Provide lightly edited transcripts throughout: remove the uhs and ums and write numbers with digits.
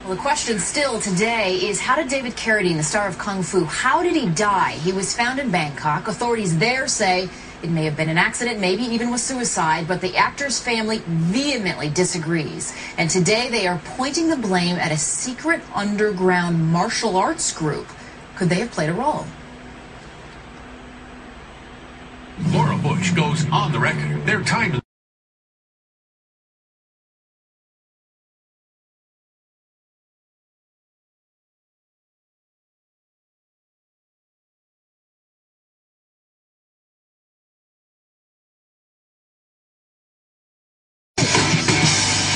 Well, the question still today is, how did David Carradine, the star of Kung Fu, how did he die? He was found in Bangkok. Authorities there say it may have been an accident, maybe even was suicide, but the actor's family vehemently disagrees. And today they are pointing the blame at a secret underground martial arts group. Could they have played a role? Laura Bush goes on the record. Their time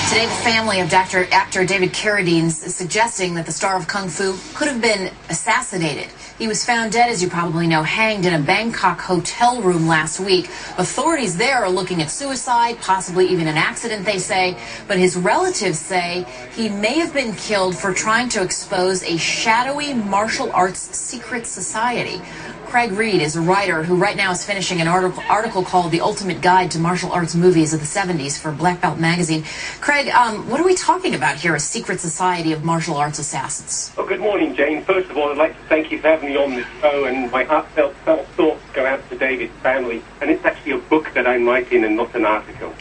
Today, the family of actor David Carradine is suggesting that the star of Kung Fu could have been assassinated. He was found dead, as you probably know, hanged in a Bangkok hotel room last week. Authorities there are looking at suicide, possibly even an accident, they say. But his relatives say he may have been killed for trying to expose a shadowy martial arts secret society. Craig Reed is a writer who right now is finishing an article called The Ultimate Guide to Martial Arts Movies of the 70s for Black Belt magazine. Craig, what are we talking about here, a secret society of martial arts assassins? Well, good morning, Jane. First of all, I'd like to thank you for having me on this show, and my heartfelt thoughts go out to David's family. And it's actually a book that I'm writing and not an article.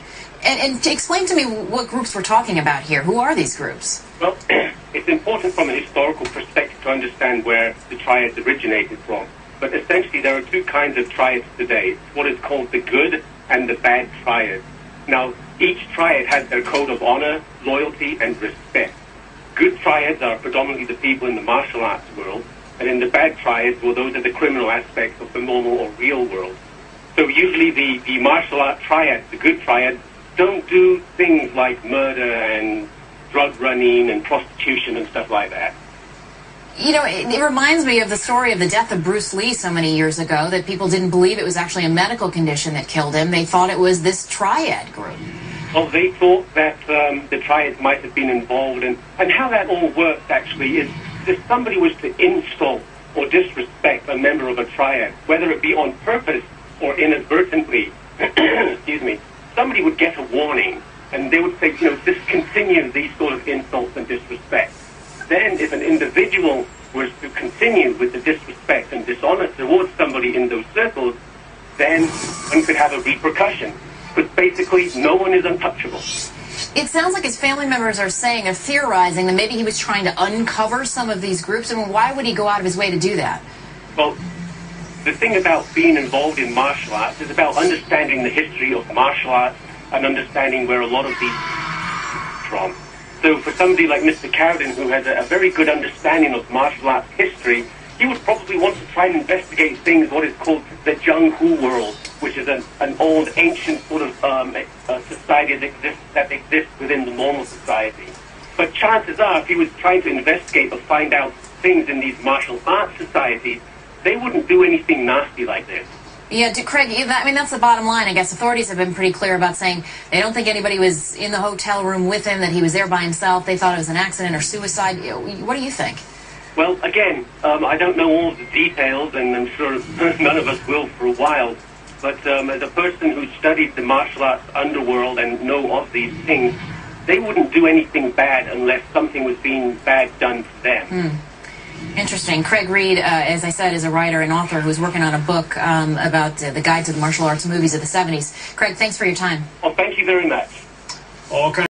And to explain to me what groups we're talking about here. Who are these groups? Well, it's important from a historical perspective to understand where the triads originated from. But essentially, there are two kinds of triads today. It's what is called the good and the bad triad. Now, each triad has their code of honor, loyalty, and respect. Good triads are predominantly the people in the martial arts world, and in the bad triads, well, those are the criminal aspects of the normal or real world. So usually the martial art triads, the good triads, don't do things like murder and drug running and prostitution and stuff like that. You know, it reminds me of the story of the death of Bruce Lee so many years ago, that people didn't believe it was actually a medical condition that killed him. They thought it was this triad group. Well, they thought that the triads might have been involved, and how that all works, actually, is if somebody was to insult or disrespect a member of a triad, whether it be on purpose or inadvertently, excuse me, somebody would get a warning, and they would say, you know, discontinue these sort of insults and disrespect. Then, if an individual was to continue with the disrespect and dishonor towards somebody in those circles, then one could have a repercussion. But basically, no one is untouchable. It sounds like his family members are saying, or theorizing, that maybe he was trying to uncover some of these groups. I mean, why would he go out of his way to do that? Well, the thing about being involved in martial arts is about understanding the history of martial arts and understanding where a lot of these from. So for somebody like Mr. Carradine, who has a very good understanding of martial arts history, he would probably want to try and investigate things, what is called the Jung Hu world, which is an old, ancient sort of society that exists within the normal society. But chances are, if he was trying to investigate or find out things in these martial arts societies, they wouldn't do anything nasty like this. Yeah, Craig, I mean, that's the bottom line. I guess authorities have been pretty clear about saying they don't think anybody was in the hotel room with him, that he was there by himself. They thought it was an accident or suicide. What do you think? Well, again, I don't know all the details, and I'm sure none of us will for a while. But as a person who studied the martial arts underworld and know of these things, they wouldn't do anything bad unless something was being bad done to them. Interesting. Craig Reed, as I said, is a writer and author who's working on a book about the guide to the martial arts movies of the 70s. Craig, thanks for your time. Well, thank you very much. all kinds